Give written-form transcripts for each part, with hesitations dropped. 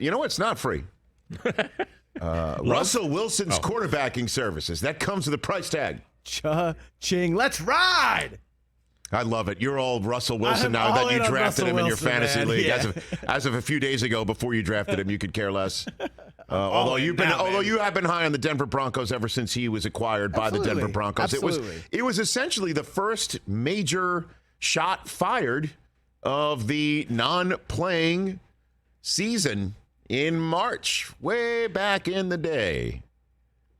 You know what's not free? Russell Wilson's quarterbacking services. That comes with a price tag. Cha-ching. Let's ride. I love it. You're all Russell Wilson now that you drafted him in your fantasy league. Yeah. As of a few days ago, before you drafted him, you could care less. Although you have been high on the Denver Broncos ever since he was acquired by the Denver Broncos. It was essentially the first major shot fired of the non-playing season in March, way back in the day.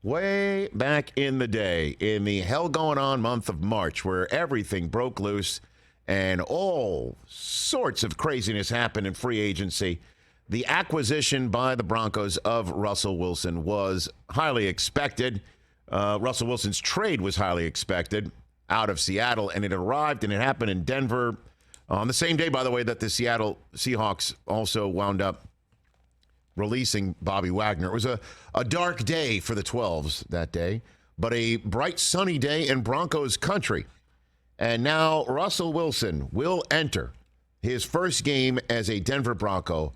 Way back in the day, in the hell-going-on month of March, where everything broke loose and all sorts of craziness happened in free agency, the acquisition by the Broncos of Russell Wilson was highly expected. Russell Wilson's trade was highly expected out of Seattle, and it arrived, and it happened in Denver on the same day, by the way, that the Seattle Seahawks also wound up releasing Bobby Wagner. It was a dark day for the 12s that day, but a bright, sunny day in Broncos country. And now Russell Wilson will enter his first game as a Denver Bronco.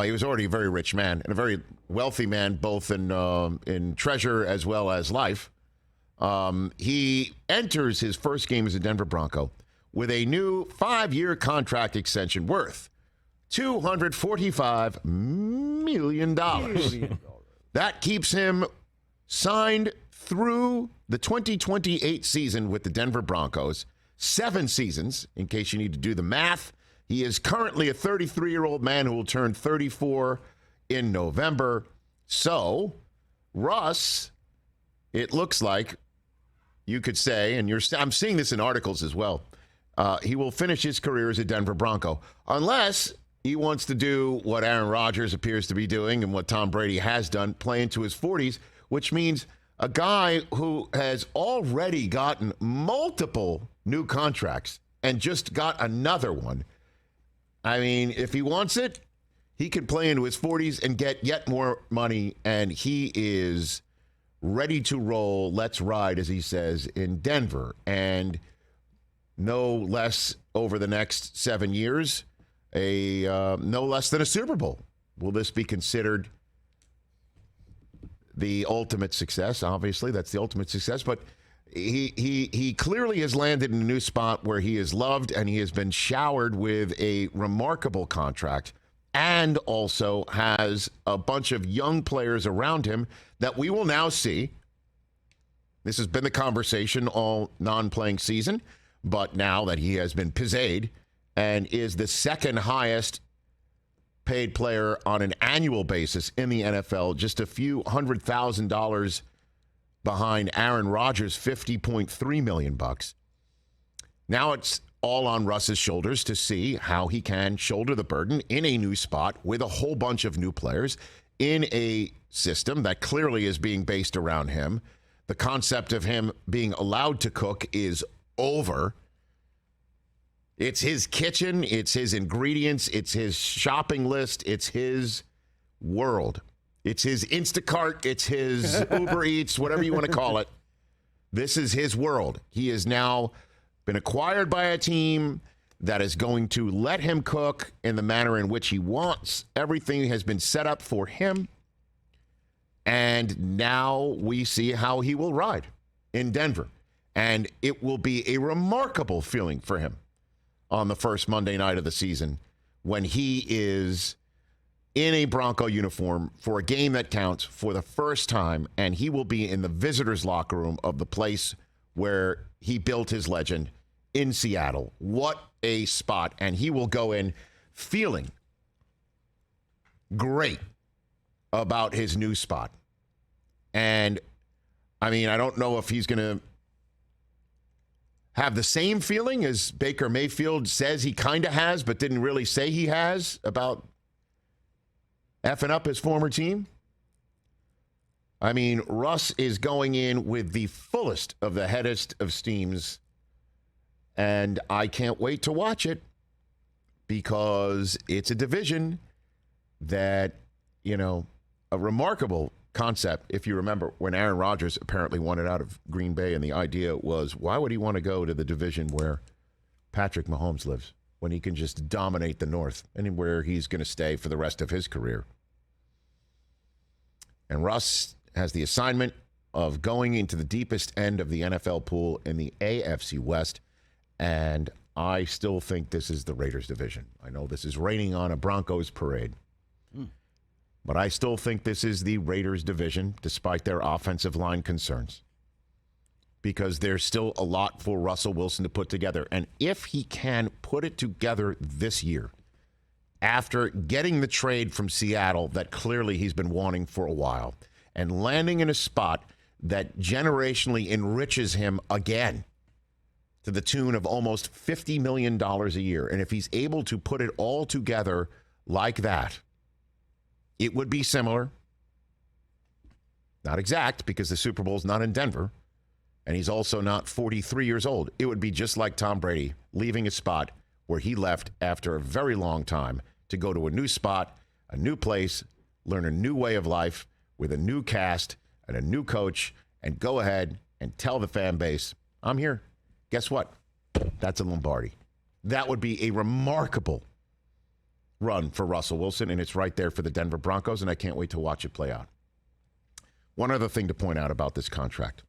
He was already a very rich man and a very wealthy man, both in treasure as well as life. He enters his first game as a Denver Bronco with a new 5-year contract extension worth $245 million. That keeps him signed through the 2028 season with the Denver Broncos. 7 seasons, in case you need to do the math. He is currently a 33-year-old man who will turn 34 in November. So, Russ, it looks like you could say, and I'm seeing this in articles as well, he will finish his career as a Denver Bronco, unless he wants to do what Aaron Rodgers appears to be doing and what Tom Brady has done, play into his 40s, which means a guy who has already gotten multiple new contracts and just got another one. I mean, if he wants it, he could play into his 40s and get yet more money, and he is ready to roll. Let's ride, as he says, in Denver. And no less over the next 7 years, no less than a Super Bowl. Will this be considered the ultimate success? Obviously, that's the ultimate success. But he clearly has landed in a new spot where he is loved, and he has been showered with a remarkable contract, and also has a bunch of young players around him that we will now see. This has been the conversation all non-playing season, but now that he has been pizzed and is the second highest paid player on an annual basis in the NFL, just a few $100,000 behind Aaron Rodgers, $50.3 million. Now it's all on Russ's shoulders to see how he can shoulder the burden in a new spot with a whole bunch of new players in a system that clearly is being based around him. The concept of him being allowed to cook is over. It's his kitchen, it's his ingredients, it's his shopping list, it's his world. It's his Instacart, it's his Uber Eats, whatever you want to call it. This is his world. He has now been acquired by a team that is going to let him cook in the manner in which he wants. Everything has been set up for him. And now we see how he will ride in Denver. And it will be a remarkable feeling for him on the first Monday night of the season when he is in a Bronco uniform for a game that counts for the first time, and he will be in the visitors' locker room of the place where he built his legend in Seattle. What a spot. And he will go in feeling great about his new spot. And, I mean, I don't know if he's going to have the same feeling as Baker Mayfield says he kind of has, but didn't really say he has about effing up his former team. I mean, Russ is going in with the fullest of the headest of steams, and I can't wait to watch it because it's a division that, you know, a remarkable concept. If you remember when Aaron Rodgers apparently wanted out of Green Bay, and the idea was, why would he want to go to the division where Patrick Mahomes lives? when he can just dominate the North, and where he's going to stay for the rest of his career. And Russ has the assignment of going into the deepest end of the NFL pool in the AFC West, and I still think this is the Raiders division. I know this is raining on a Broncos parade, but I still think this is the Raiders division, despite their offensive line concerns, because there's still a lot for Russell Wilson to put together. And if he can put it together this year, after getting the trade from Seattle that clearly he's been wanting for a while, and landing in a spot that generationally enriches him again to the tune of almost $50 million a year. And if he's able to put it all together like that, it would be similar. Not exact, because the Super Bowl's not in Denver, and he's also not 43 years old. It would be just like Tom Brady leaving a spot where he left after a very long time to go to a new spot, a new place, learn a new way of life with a new cast and a new coach, and go ahead and tell the fan base, I'm here. Guess what? That's a Lombardi. That would be a remarkable run for Russell Wilson, and it's right there for the Denver Broncos, and I can't wait to watch it play out. One other thing to point out about this contract.